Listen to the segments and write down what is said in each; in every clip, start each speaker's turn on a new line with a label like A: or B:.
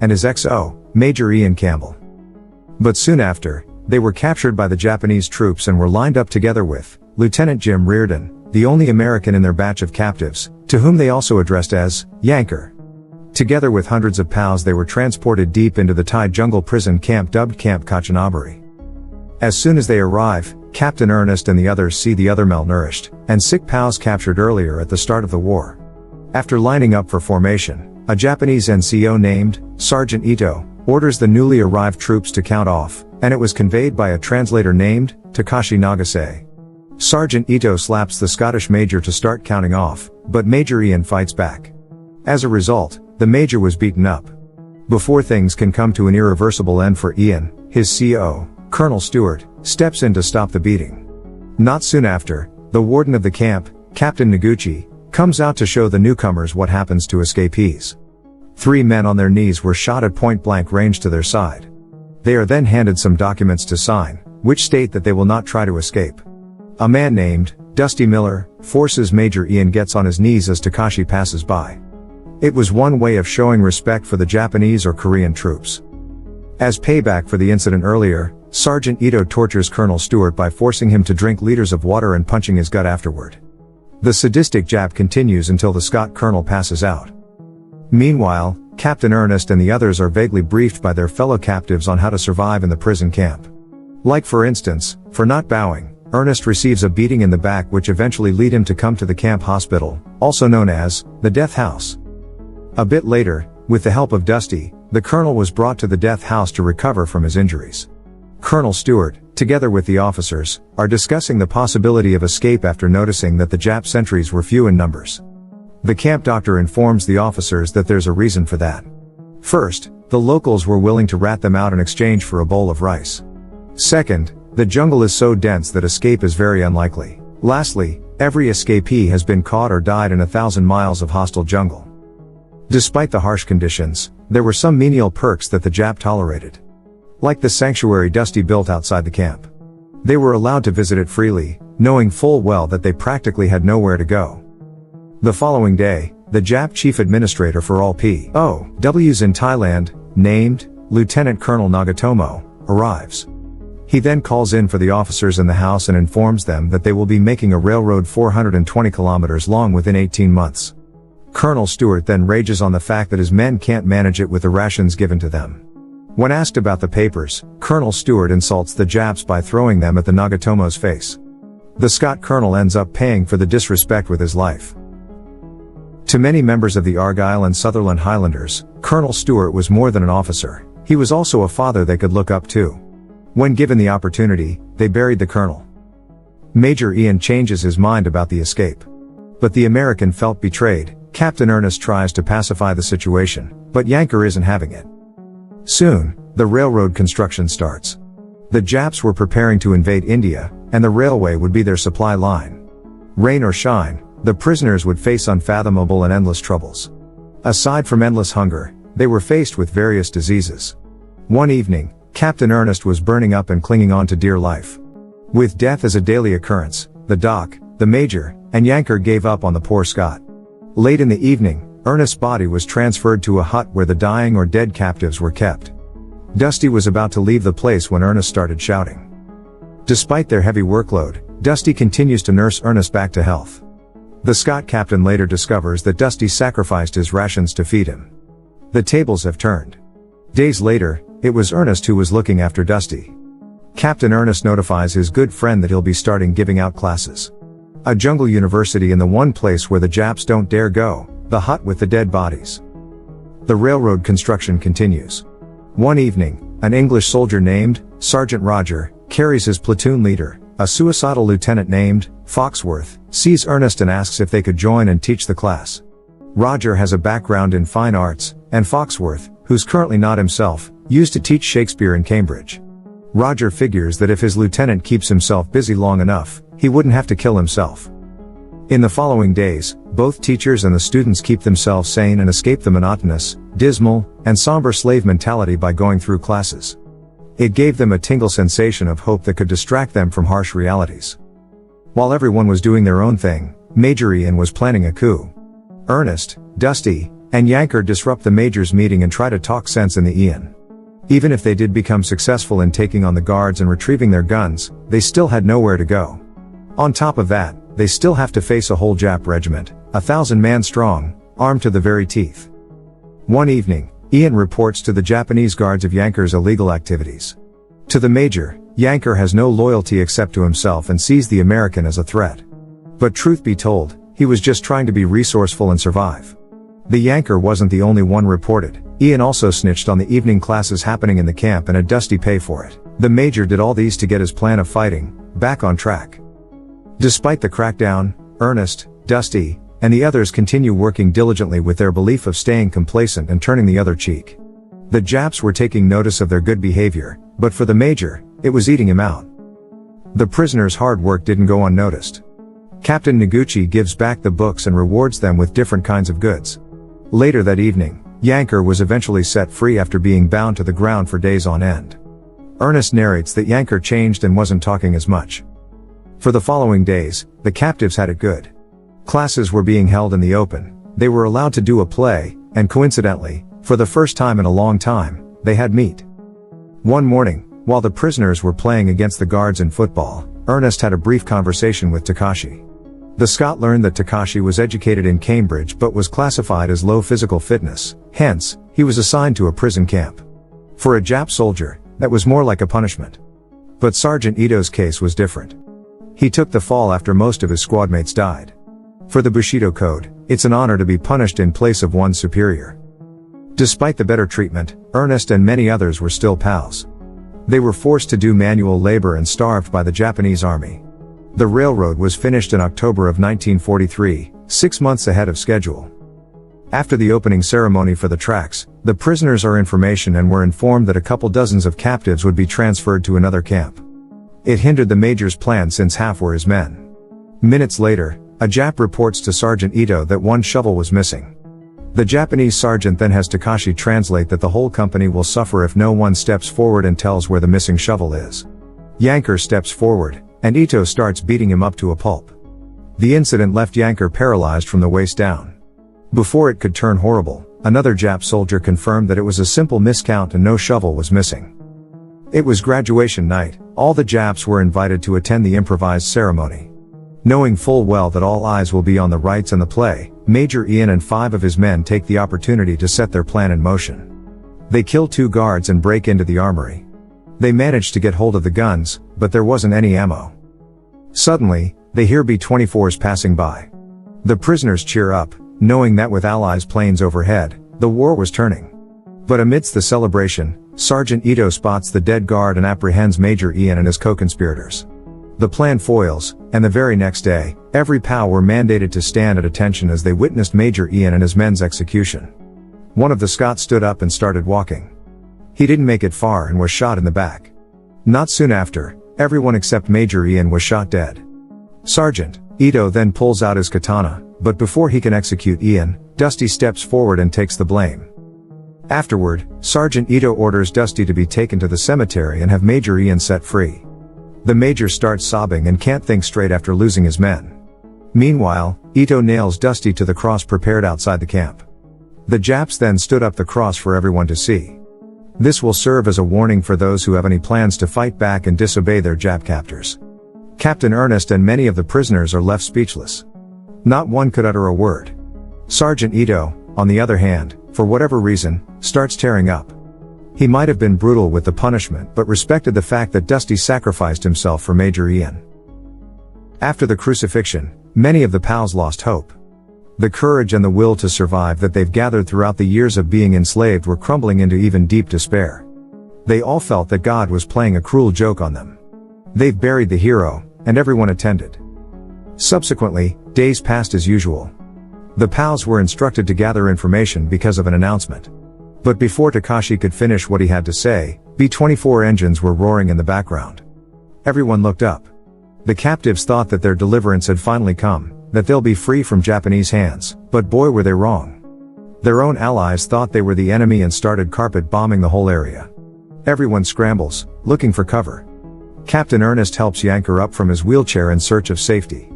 A: and his XO, Major Ian Campbell. But soon after, they were captured by the Japanese troops and were lined up together with Lieutenant Jim Reardon, the only American in their batch of captives, to whom they also addressed as Yanker. Together with hundreds of POWs, they were transported deep into the Thai jungle prison camp dubbed Camp Kanchanaburi. As soon as they arrive, Captain Ernest and the others see the other malnourished and sick POWs captured earlier at the start of the war. After lining up for formation, a Japanese NCO named Sergeant Ito orders the newly arrived troops to count off, and it was conveyed by a translator named Takashi Nagase. Sergeant Ito slaps the Scottish major to start counting off, but Major Ian fights back. As a result, the major was beaten up. Before things can come to an irreversible end for Ian, his CO, Colonel Stewart, steps in to stop the beating. Not soon after, the warden of the camp, Captain Noguchi, comes out to show the newcomers what happens to escapees. 3 men on their knees were shot at point-blank range to their side. They are then handed some documents to sign, which state that they will not try to escape. A man named Dusty Miller forces Major Ian gets on his knees as Takashi passes by. It was one way of showing respect for the Japanese or Korean troops. As payback for the incident earlier, Sergeant Ito tortures Colonel Stewart by forcing him to drink liters of water and punching his gut afterward. The sadistic Jap continues until the Scot colonel passes out. Meanwhile, Captain Ernest and the others are vaguely briefed by their fellow captives on how to survive in the prison camp. Like for instance, for not bowing, Ernest receives a beating in the back which eventually lead him to come to the camp hospital, also known as the Death House. A bit later, with the help of Dusty, the colonel was brought to the Death House to recover from his injuries. Colonel Stewart, together with the officers, are discussing the possibility of escape after noticing that the Jap sentries were few in numbers. The camp doctor informs the officers that there's a reason for that. First, the locals were willing to rat them out in exchange for a bowl of rice. Second, the jungle is so dense that escape is very unlikely. Lastly, every escapee has been caught or died in 1,000 miles of hostile jungle. Despite the harsh conditions, there were some menial perks that the Jap tolerated. Like the sanctuary Dusty built outside the camp. They were allowed to visit it freely, knowing full well that they practically had nowhere to go. The following day, the Jap chief administrator for all POWs in Thailand, named Lieutenant Colonel Nagatomo, arrives. He then calls in for the officers in the house and informs them that they will be making a railroad 420 kilometers long within 18 months. Colonel Stewart then rages on the fact that his men can't manage it with the rations given to them. When asked about the papers, Colonel Stewart insults the Japs by throwing them at the Nagatomo's face. The Scot colonel ends up paying for the disrespect with his life. To many members of the Argyll and Sutherland Highlanders, Colonel Stewart was more than an officer, he was also a father they could look up to. When given the opportunity, they buried the colonel. Major Ian changes his mind about the escape. But the American felt betrayed. Captain Ernest tries to pacify the situation, but Yanker isn't having it. Soon, the railroad construction starts. The Japs were preparing to invade India, and the railway would be their supply line. Rain or shine, the prisoners would face unfathomable and endless troubles. Aside from endless hunger, they were faced with various diseases. One evening, Captain Ernest was burning up and clinging on to dear life. With death as a daily occurrence, the doc, the major, and Yanker gave up on the poor Scot. Late in the evening, Ernest's body was transferred to a hut where the dying or dead captives were kept. Dusty was about to leave the place when Ernest started shouting. Despite their heavy workload, Dusty continues to nurse Ernest back to health. The Scot captain later discovers that Dusty sacrificed his rations to feed him. The tables have turned. Days later, it was Ernest who was looking after Dusty. Captain Ernest notifies his good friend that he'll be starting giving out classes. A jungle university in the one place where the Japs don't dare go, the hut with the dead bodies. The railroad construction continues. One evening, an English soldier named Sergeant Roger carries his platoon leader, a suicidal lieutenant named Foxworth, sees Ernest and asks if they could join and teach the class. Roger has a background in fine arts, and Foxworth, who's currently not himself, used to teach Shakespeare in Cambridge. Roger figures that if his lieutenant keeps himself busy long enough, he wouldn't have to kill himself. In the following days, both teachers and the students keep themselves sane and escape the monotonous, dismal, and somber slave mentality by going through classes. It gave them a tingle sensation of hope that could distract them from harsh realities. While everyone was doing their own thing, Major Ian was planning a coup. Ernest, Dusty, and Yanker disrupt the Major's meeting and try to talk sense in the Ian. Even if they did become successful in taking on the guards and retrieving their guns, they still had nowhere to go. On top of that, they still have to face a whole Jap regiment, 1,000 man strong, armed to the very teeth. One evening, Ian reports to the Japanese guards of Yanker's illegal activities. To the Major, Yanker has no loyalty except to himself and sees the American as a threat. But truth be told, he was just trying to be resourceful and survive. The Yanker wasn't the only one reported. Ian also snitched on the evening classes happening in the camp and had Dusty pay for it. The Major did all these to get his plan of fighting back on track. Despite the crackdown, Ernest, Dusty, and the others continue working diligently with their belief of staying complacent and turning the other cheek. The Japs were taking notice of their good behavior, but for the Major, it was eating him out. The prisoners' hard work didn't go unnoticed. Captain Noguchi gives back the books and rewards them with different kinds of goods. Later that evening, Yanker was eventually set free after being bound to the ground for days on end. Ernest narrates that Yanker changed and wasn't talking as much. For the following days, the captives had it good. Classes were being held in the open, they were allowed to do a play, and coincidentally, for the first time in a long time, they had meat. One morning, while the prisoners were playing against the guards in football, Ernest had a brief conversation with Takashi. The Scot learned that Takashi was educated in Cambridge but was classified as low physical fitness, hence, he was assigned to a prison camp. For a Jap soldier, that was more like a punishment. But Sergeant Ito's case was different. He took the fall after most of his squadmates died. For the Bushido Code, it's an honor to be punished in place of one's superior. Despite the better treatment, Ernest and many others were still pals. They were forced to do manual labor and starved by the Japanese army. The railroad was finished in October of 1943, 6 months ahead of schedule. After the opening ceremony for the tracks, the prisoners are information and were informed that a couple dozens of captives would be transferred to another camp. It hindered the Major's plan since half were his men. Minutes later, a Jap reports to Sergeant Ito that one shovel was missing. The Japanese sergeant then has Takashi translate that the whole company will suffer if no one steps forward and tells where the missing shovel is. Yanker steps forward, and Ito starts beating him up to a pulp. The incident left Yanker paralyzed from the waist down. Before it could turn horrible, another Jap soldier confirmed that it was a simple miscount and no shovel was missing. It was graduation night, all the Japs were invited to attend the improvised ceremony. Knowing full well that all eyes will be on the rites and the play, Major Ian and 5 of his men take the opportunity to set their plan in motion. They kill 2 guards and break into the armory. They manage to get hold of the guns, but there wasn't any ammo. Suddenly, they hear B-24s passing by. The prisoners cheer up, knowing that with Allies planes overhead, the war was turning. But amidst the celebration, Sergeant Ito spots the dead guard and apprehends Major Ian and his co-conspirators. The plan foils, and the very next day, every POW were mandated to stand at attention as they witnessed Major Ian and his men's execution. One of the Scots stood up and started walking. He didn't make it far and was shot in the back. Not soon after, everyone except Major Ian was shot dead. Sergeant Ito then pulls out his katana, but before he can execute Ian, Dusty steps forward and takes the blame. Afterward, Sergeant Ito orders Dusty to be taken to the cemetery and have Major Ian set free. The Major starts sobbing and can't think straight after losing his men. Meanwhile, Ito nails Dusty to the cross prepared outside the camp. The Japs then stood up the cross for everyone to see. This will serve as a warning for those who have any plans to fight back and disobey their Jap captors. Captain Ernest and many of the prisoners are left speechless. Not one could utter a word. Sergeant Ito, on the other hand, for whatever reason, starts tearing up. He might have been brutal with the punishment but respected the fact that Dusty sacrificed himself for Major Ian. After the crucifixion, many of the POWs lost hope. The courage and the will to survive that they've gathered throughout the years of being enslaved were crumbling into even deep despair. They all felt that God was playing a cruel joke on them. They've buried the hero, and everyone attended. Subsequently, days passed as usual. The POWs were instructed to gather information because of an announcement. But before Takashi could finish what he had to say, B-24 engines were roaring in the background. Everyone looked up. The captives thought that their deliverance had finally come, that they'll be free from Japanese hands, but boy were they wrong. Their own allies thought they were the enemy and started carpet bombing the whole area. Everyone scrambles, looking for cover. Captain Ernest helps Yanker up from his wheelchair in search of safety.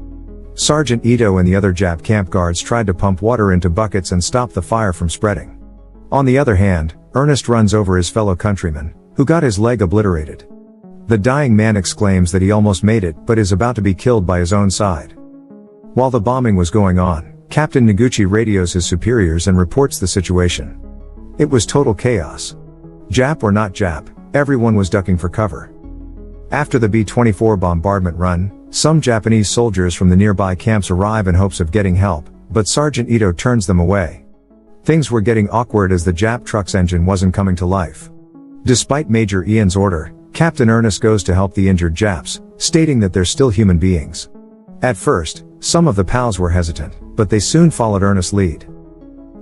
A: Sergeant Ito and the other Jap camp guards tried to pump water into buckets and stop the fire from spreading. On the other hand, Ernest runs over his fellow countryman, who got his leg obliterated. The dying man exclaims that he almost made it but is about to be killed by his own side. While the bombing was going on, Captain Noguchi radios his superiors and reports the situation. It was total chaos. Jap or not Jap, everyone was ducking for cover. After the B-24 bombardment run, some Japanese soldiers from the nearby camps arrive in hopes of getting help, but Sergeant Ito turns them away. Things were getting awkward as the Jap truck's engine wasn't coming to life. Despite Major Ian's order, Captain Ernest goes to help the injured Japs, stating that they're still human beings. At first, some of the pals were hesitant, but they soon followed Ernest's lead.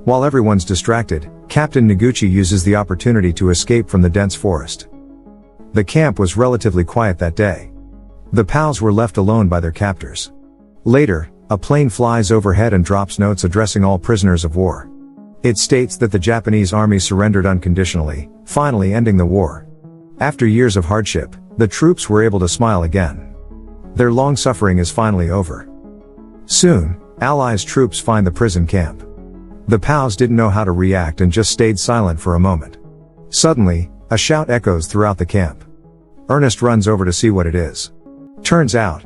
A: While everyone's distracted, Captain Noguchi uses the opportunity to escape from the dense forest. The camp was relatively quiet that day. The pals were left alone by their captors. Later, a plane flies overhead and drops notes addressing all prisoners of war. It states that the Japanese army surrendered unconditionally, finally ending the war. After years of hardship, the troops were able to smile again. Their long suffering is finally over. Soon, Allies troops find the prison camp. The POWs didn't know how to react and just stayed silent for a moment. Suddenly, a shout echoes throughout the camp. Ernest runs over to see what it is. Turns out,